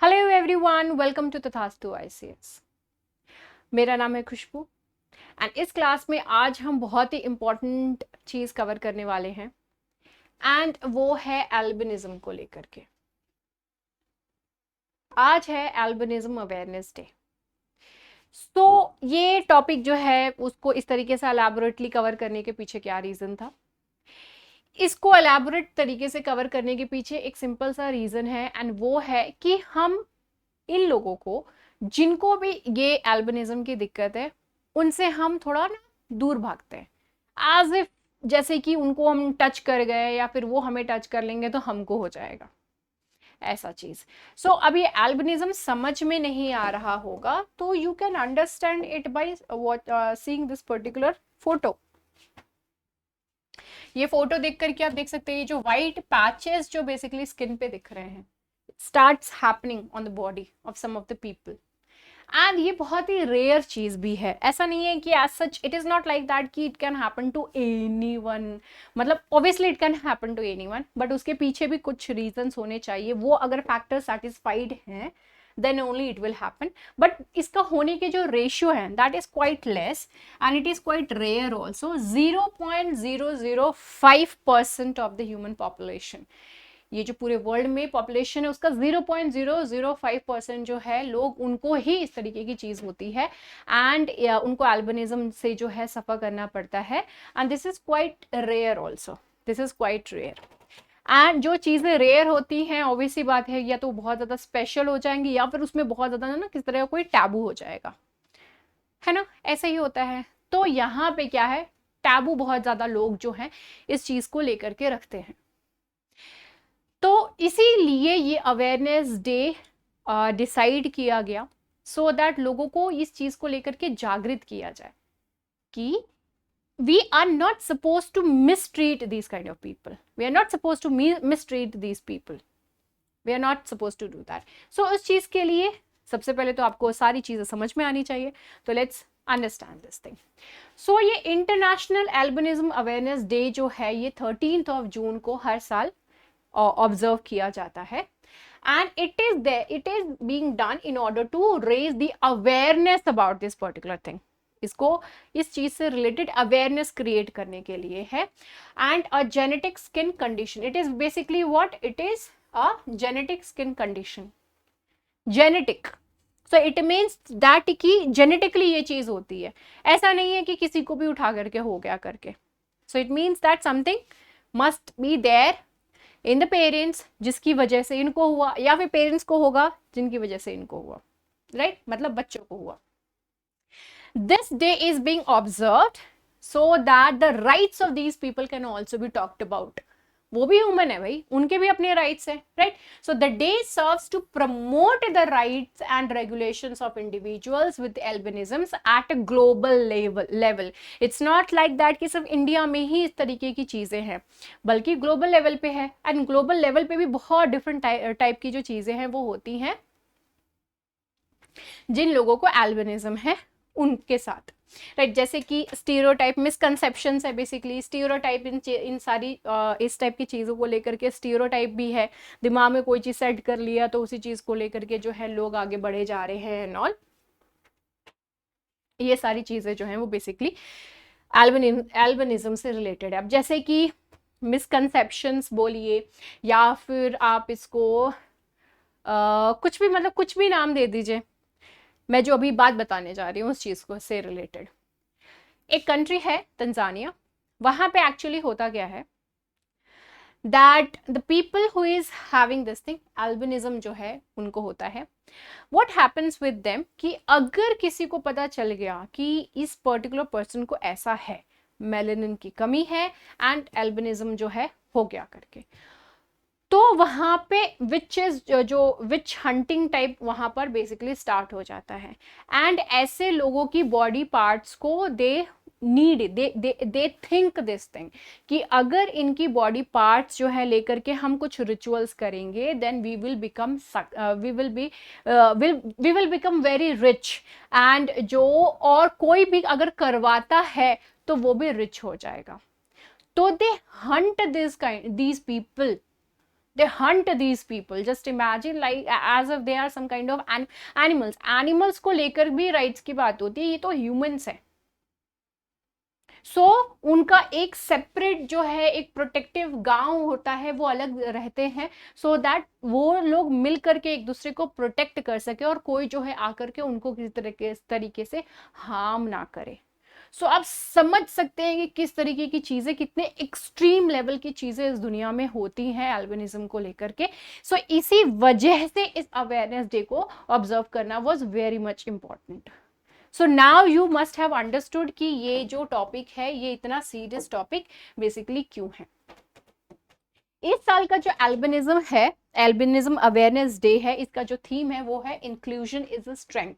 Hello everyone, welcome to तथास्तु ICS. मेरा नाम है खुशबू एंड इस क्लास में आज हम बहुत ही इम्पोर्टेंट चीज़ कवर करने वाले हैं एंड वो है एल्बिनिज्म को लेकर के। आज है एल्बिनिज्म अवेयरनेस डे। तो ये टॉपिक जो है उसको इस तरीके से एलैबोरेटली कवर करने के पीछे क्या रीज़न था? इसको एलैबोरेट तरीके से कवर करने के पीछे एक सिंपल सा रीज़न है एंड वो है कि हम इन लोगों को, जिनको भी ये एल्बिनिज्म की दिक्कत है, उनसे हम थोड़ा ना दूर भागते हैं एज इफ जैसे कि उनको हम टच कर गए या फिर वो हमें टच कर लेंगे तो हमको हो जाएगा ऐसा चीज। सो अब ये एल्बिनिज्म समझ में नहीं आ रहा होगा तो you can understand it by seeing this particular photo. ये फोटो देख करके आप देख सकते हैं ये जो व्हाइट पैचेस जो बेसिकली स्किन पे दिख रहे हैं starts happening on the body of some of the people and ये बहुत ही रेयर चीज भी है। ऐसा नहीं है कि as such it is not like that कि it can happen to anyone, मतलब obviously it can happen to anyone but उसके पीछे भी कुछ reasons होने चाहिए। वो अगर factor satisfied हैं then only it will happen, but इसका होने के जो रेशियो है that is quite less and it is quite rare also। 0.005% of the human population, ये जो पूरे वर्ल्ड में पॉपुलेशन है उसका 0.005% जो है लोग, उनको ही इस तरीके की चीज होती है एंड उनको एल्बिनिज्म से जो है सफर करना पड़ता है and this is quite rare also, this is quite rare. And जो चीजें रेयर होती हैं ऑब्वियसली बात है या तो बहुत ज्यादा स्पेशल हो जाएंगी या फिर उसमें बहुत ज्यादा ना किस तरह का कोई टैबू हो जाएगा, है ना, ऐसा ही होता है। तो यहाँ पे क्या है, टैबू बहुत ज्यादा लोग जो हैं इस चीज को लेकर के रखते हैं। तो इसीलिए ये अवेयरनेस डे डिसाइड किया गया सो दैट लोगों को इस चीज को लेकर के जागृत किया जाए कि we are not supposed to mistreat these kind of people, we are not supposed to mistreat these people, we are not supposed to do that। so उस चीज के लिए सबसे पहले तो आपको सारी चीजें समझ में आनी चाहिए। तो लेट्स अंडरस्टैंड दिस थिंग। सो ये इंटरनेशनल एल्बिनिज्म अवेयरनेस डे जो है ये 13 जून को हर साल ऑब्जर्व किया जाता है and it is being done in order to raise the awareness about this particular thing। इसको इस चीज से रिलेटेड अवेयरनेस क्रिएट करने के लिए है। And a genetic skin condition, it is basically what it is, a genetic skin condition. Genetic, so it means that कि genetically ये चीज होती है, ऐसा नहीं है कि किसी को भी उठा करके हो गया करके। So it means that something must be there in the parents जिसकी वजह से इनको हुआ, या फिर पेरेंट्स को होगा जिनकी वजह से इनको हुआ, राइट मतलब बच्चों को हुआ। This day is being observed so that the rights of these people can also be talked about. वो भी ह्यूमन है भाई, उनके भी अपने राइट्स हैं, right. So the day serves to promote the rights and regulations of individuals with albinisms at a global level. It's not like that कि सिर्फ इंडिया में ही इस तरीके की चीजें हैं, बल्कि ग्लोबल लेवल पे है एंड ग्लोबल लेवल पे भी बहुत डिफरेंट टाइप की जो चीजें हैं वो होती हैं जिन लोगों को एल्बिनिज्म है उनके साथ, राइट। जैसे कि स्टीरियोटाइप, मिसकंसेप्शंस है बेसिकली। स्टीरियोटाइप इन सारी इस टाइप की चीज़ों को लेकर के स्टीरियोटाइप भी है, दिमाग में कोई चीज़ सेट कर लिया तो उसी चीज़ को लेकर के जो है लोग आगे बढ़े जा रहे हैं एंड ऑल। ये सारी चीज़ें जो हैं वो बेसिकली एल्बिनिज्म से रिलेटेड है। अब जैसे कि मिसकंसेप्शंस बोलिए या फिर आप इसको कुछ भी, मतलब कुछ भी नाम दे दीजिए, मैं जो अभी बात बताने जा रही हूँ उस चीज को से रिलेटेड। एक कंट्री है तंजानिया, वहां पे एक्चुअली होता क्या है that the people who is having this thing, albinism जो है उनको होता है। व्हाट हैपन्स विद देम कि अगर किसी को पता चल गया कि इस पर्टिकुलर पर्सन को ऐसा है, मेलेनिन की कमी है एंड एल्बिनिज्म जो है हो गया करके, तो वहां पे विचेस जो विच हंटिंग टाइप वहां पर बेसिकली स्टार्ट हो जाता है। एंड ऐसे लोगों की बॉडी पार्ट्स को they need, they think this thing कि अगर इनकी बॉडी पार्ट्स जो है लेकर के हम कुछ रिचुअल्स करेंगे then we will become we will become very rich and जो और कोई भी अगर करवाता है तो वो भी रिच हो जाएगा। तो दे Hunt this people they hunt these people. Just imagine like as if they are some kind of animals को लेकर भी rights की बात होती है, ये तो humans है. उनका एक सेपरेट जो है एक प्रोटेक्टिव गांव होता है, वो अलग रहते हैं, सो दैट वो लोग मिल करके एक दूसरे को प्रोटेक्ट कर सके और कोई जो है आकर के उनको किसी तरीके से हार्म ना करे. आप समझ सकते हैं कि किस तरीके की चीजें, कितने एक्सट्रीम लेवल की चीजें इस दुनिया में होती हैं एल्बिनिज्म को लेकर के. इसी वजह से इस अवेयरनेस डे को ऑब्जर्व करना was very much important. So now you must have understood कि ये जो टॉपिक है ये इतना सीरियस टॉपिक बेसिकली क्यों है. इस साल का जो एल्बिनिज्म है, एल्बिनिज्म अवेयरनेस डे है, इसका जो थीम है वो है इंक्लूजन इज अ स्ट्रेंथ.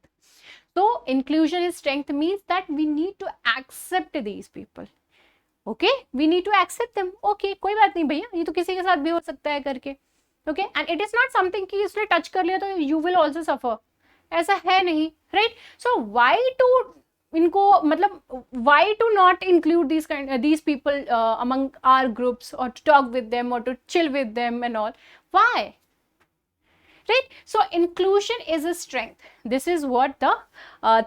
तो inclusion is strength means that we need to accept these people. Okay, we need to accept them. Okay, कोई बात नहीं भैया, ये तो किसी के साथ भी हो सकता है करके. Okay, and it is not something कि इसने टच कर लिया तो यू विल ऑल्सो सफर, ऐसा है नहीं, राइट. सो व्हाई टू इनको मतलब why to not include these people among our groups or to talk with them or to chill with them and all? Why? Right? So inclusion is a strength. This is what the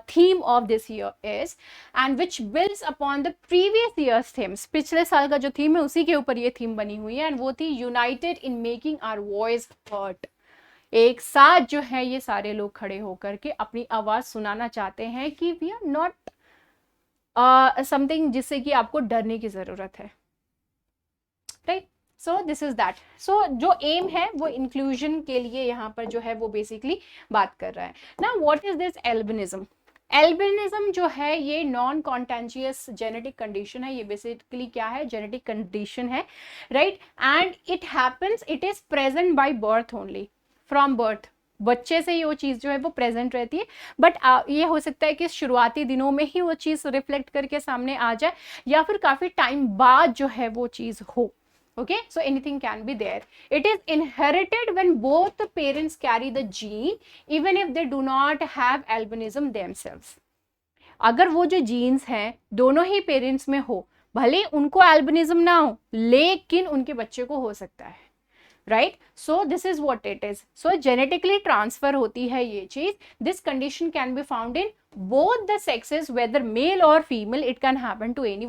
theme of this year is, and which builds upon the previous year's themes. पिछले साल का जो theme है उसी के ऊपर ये theme बनी हुई है, and वो थी united in making our voice heard. एक साथ जो है ये सारे लोग खड़े होकर के अपनी आवाज सुनाना चाहते हैं कि वी आर नॉट समथिंग जिससे कि आपको डरने की जरूरत है, right. So this is that. So जो एम है वो इंक्लूजन के लिए यहाँ पर जो है वो बेसिकली बात कर रहा है. ना what is this albinism? Albinism जो है ये नॉन कॉन्टेंजियस जेनेटिक कंडीशन है. ये बेसिकली क्या है? जेनेटिक कंडीशन है, right. And it happens, it is present by birth only, from birth. बच्चे से ही वो चीज़ जो है वो प्रेजेंट रहती है, बट ये हो सकता है कि शुरुआती दिनों में ही वो चीज़ रिफ्लेक्ट करके सामने आ जाए, या फिर काफ़ी टाइम बाद जो है वो चीज़ हो. Okay, so anything can be there. It is inherited when both the parents carry the gene, even if they do not have albinism themselves. अगर वो जो जीन्स हैं दोनों ही पेरेंट्स में हो, भले उनको एल्बिनिज्म ना हो, लेकिन उनके बच्चे को हो सकता है, right. So this is what it is. So genetically transfer होती है ये चीज. This condition can be found in both the sexes, whether male or female. It can happen to any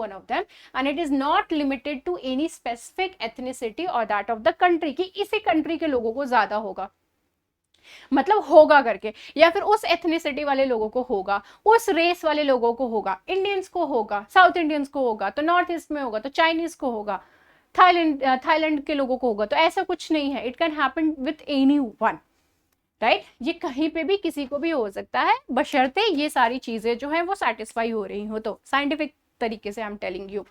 one of them, and it is not limited to any specific ethnicity or that of the country कि इसी country के लोगों को ज्यादा होगा, मतलब होगा करके, या फिर उस एथनिसिटी वाले लोगों को होगा, उस रेस वाले लोगों को होगा, इंडियंस को होगा, साउथ इंडियंस को होगा, तो नॉर्थ ईस्ट में होगा तो चाइनीज को होगा, थाईलैंड के लोगों को होगा. तो ऐसा कुछ नहीं है. It can happen with any one, right. ये कहीं पे भी किसी को भी हो सकता है, बशर्ते ये सारी चीजें जो है वो सेटिस्फाई हो रही हो. तो साइंटिफिक तरीके से आई एम टेलिंग यू,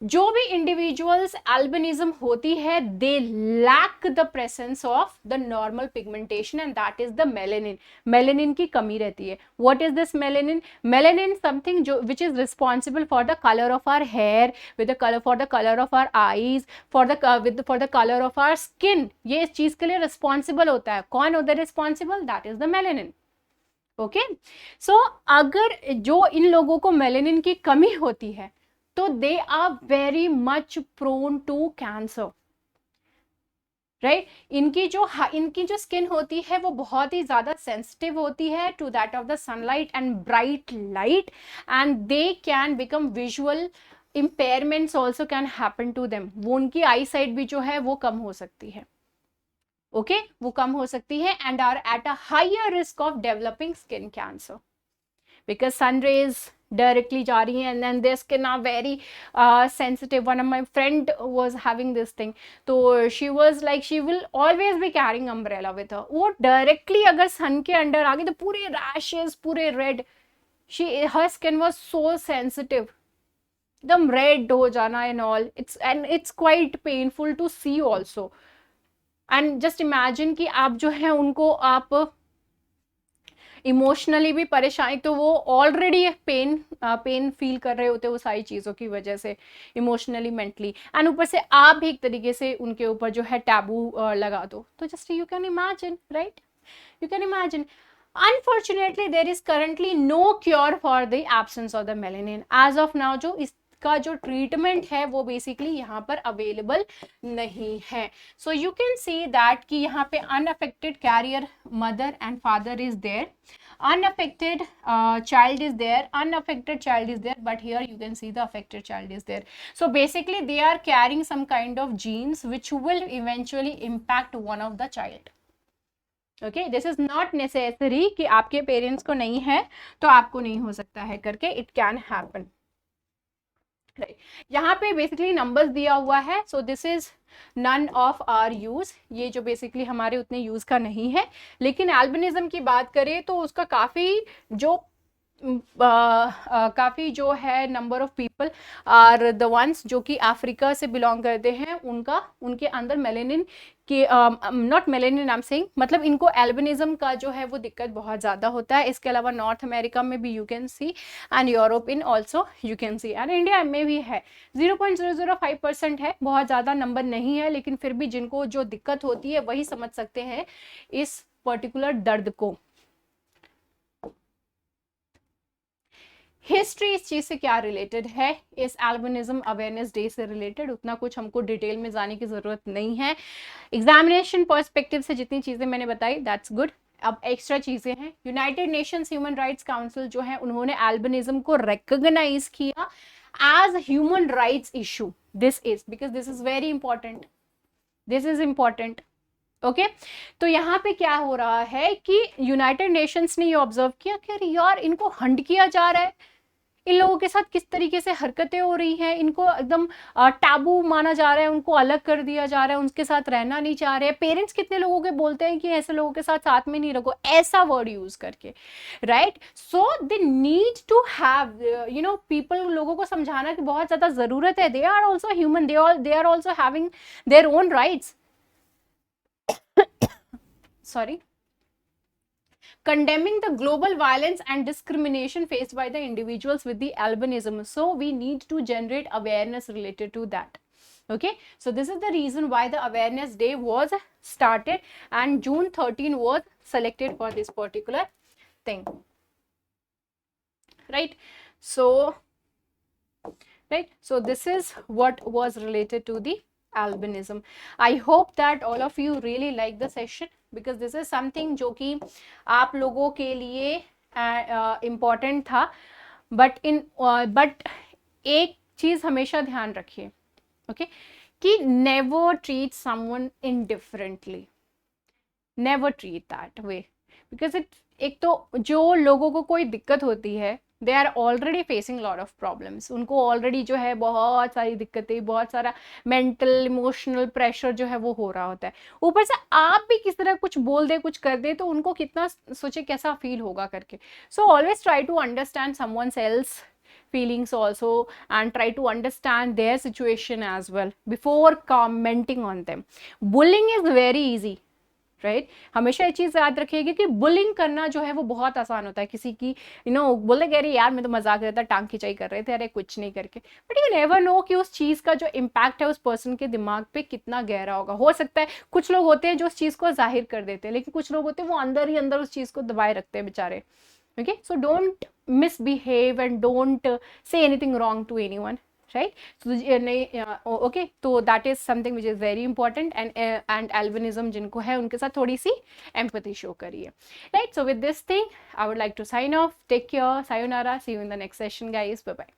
जो भी इंडिविजुअल्स एल्बिनिज्म होती है, they lack the presence of the normal pigmentation, and that is the melanin. Melanin की कमी रहती है. What is this melanin? Melanin something जो which is responsible for the colour of our hair, with the colour for the colour of our eyes, for the colour of our skin. ये इस चीज के लिए रिस्पॉन्सिबल होता है. कौन होता है responsible? That is the melanin. Okay, so अगर जो इन लोगों को मेलेनिन की कमी होती है तो they are very much prone to cancer, right. इनकी जो स्किन होती है वो बहुत ही ज्यादा सेंसिटिव होती है to that of the sunlight and bright light, and they can become visual impairments also can happen to them. वो उनकी आई साइट भी जो है वो कम हो सकती है. ओके, वो कम हो सकती है, and are at a higher risk of developing skin cancer, because sun rays directly जा रही हैं, and then their skin are very sensitive. One of my friend was having this thing, तो she was like she will always be carrying umbrella with her. वो directly अगर sun के under आ गई तो पूरे rashes, पूरे red, her skin was so sensitive, एकदम red हो जाना and all. It's quite painful to see also. And just imagine कि आप जो है उनको आप इमोशनली भी परेशान, तो वो ऑलरेडी पेन फील कर रहे होते हैं वो सारी चीज़ों की वजह से, इमोशनली, मेंटली, एंड ऊपर से आप भी एक तरीके से उनके ऊपर जो है टैबू लगा दो. तो just you can imagine, right, you can imagine. Unfortunately, there is currently no cure for the absence of the melanin. As of now, जो इस उसका जो ट्रीटमेंट है वो बेसिकली यहाँ पर अवेलेबल नहीं है. So you can see that कि यहाँ पे unaffected carrier mother and father is there, unaffected child is there, unaffected child is there, but here you can see the affected child is there. So basically they are carrying some kind of genes which will eventually impact one of the child. Okay, this is not necessary कि आपके parents को नहीं है तो आपको नहीं हो सकता है करके, it can happen. Right. यहाँ पे बेसिकली नंबर्स दिया हुआ है. So this is none of our use, ये जो बेसिकली हमारे उतने यूज का नहीं है. लेकिन एल्बिनिज्म की बात करें तो उसका काफ़ी जो है number of people are the ones जो कि अफ्रीका से बिलोंग करते हैं, उनके अंदर मेलेनिन कि not melanin I am saying, मतलब इनको एल्बिनिज्म का जो है वो दिक्कत बहुत ज़्यादा होता है. इसके अलावा नॉर्थ अमेरिका में भी you can C and Europe in also you can C and India में भी है. 0.005% है, बहुत ज़्यादा नंबर नहीं है, लेकिन फिर भी जिनको जो दिक्कत होती है वही समझ सकते हैं इस पर्टिकुलर दर्द को. हिस्ट्री इस चीज से क्या रिलेटेड है, इस एल्बिनिज्म अवेयरनेस डे से रिलेटेड उतना कुछ हमको डिटेल में जाने की जरूरत नहीं है. एग्जामिनेशन पर्सपेक्टिव से जितनी चीजें मैंने बताई दैट्स गुड. अब एक्स्ट्रा चीजें हैं. United Nations Human Rights Council जो है उन्होंने एल्बिनिज्म को रिकॉग्नाइज किया as human rights issue. This is because this is very important, this is important. Okay तो यहाँ पे क्या हो रहा है कि यूनाइटेड नेशंस ने ये ऑब्जर्व किया कि अरे यार इनको हंट किया जा रहा है, इन लोगों के साथ किस तरीके से हरकतें हो रही हैं, इनको एकदम टैबू माना जा रहा है, उनको अलग कर दिया जा रहा है, उनके साथ रहना नहीं चाह रहे. पेरेंट्स कितने लोगों के बोलते हैं कि ऐसे लोगों के साथ में नहीं रखो, ऐसा वर्ड यूज करके, right. So they need to have you know people, लोगों को समझाना कि बहुत ज्यादा जरूरत है. They are also human, they are also having their own rights. Sorry. Condemning the global violence and discrimination faced by the individuals with the albinism. So we need to generate awareness related to that. Okay, so this is the reason why the awareness day was started and June 13 was selected for this particular thing. Right, so this is what was related to the albinism. I hope that all of you really like the session because this is something जो कि आप लोगों के लिए important था. but एक चीज हमेशा ध्यान रखिए, okay, कि never treat someone indifferently, never treat that way because एक तो जो लोगों को कोई दिक्कत होती है they are already facing lot of problems, उनको ऑलरेडी जो है बहुत सारी दिक्कतें, बहुत सारा मेंटल इमोशनल प्रेशर जो है वो हो रहा होता है. ऊपर से आप भी किस तरह कुछ बोल दे, कुछ कर दे तो उनको कितना सोचे कैसा फील होगा करके. So always try to understand someone else feelings also and try to understand their situation as well before commenting on them. Bullying is very easy, right. हमेशा ये चीज याद रखिएगा कि बुलिंग करना जो है वो बहुत आसान होता है. किसी की बोले कह रही यार मैं तो मजाक रहता, टांग खिंचाई कर रहे थे, अरे कुछ नहीं करके, बट यू नेवर नो कि उस चीज का जो इम्पैक्ट है उस पर्सन के दिमाग पे कितना गहरा होगा. हो सकता है कुछ लोग होते हैं जो उस चीज को जाहिर कर देते हैं, लेकिन कुछ लोग होते हैं वो अंदर ही अंदर उस चीज को दबाए रखते हैं बेचारे. Okay, so don't misbehave and don't say anything wrong to anyone, right. So okay, so that is something which is very important and albinism जिनको है उनके साथ थोड़ी सी empathy show करिए, right. So with this thing I would like to sign off. Take care, sayonara, see you in the next session guys, bye bye.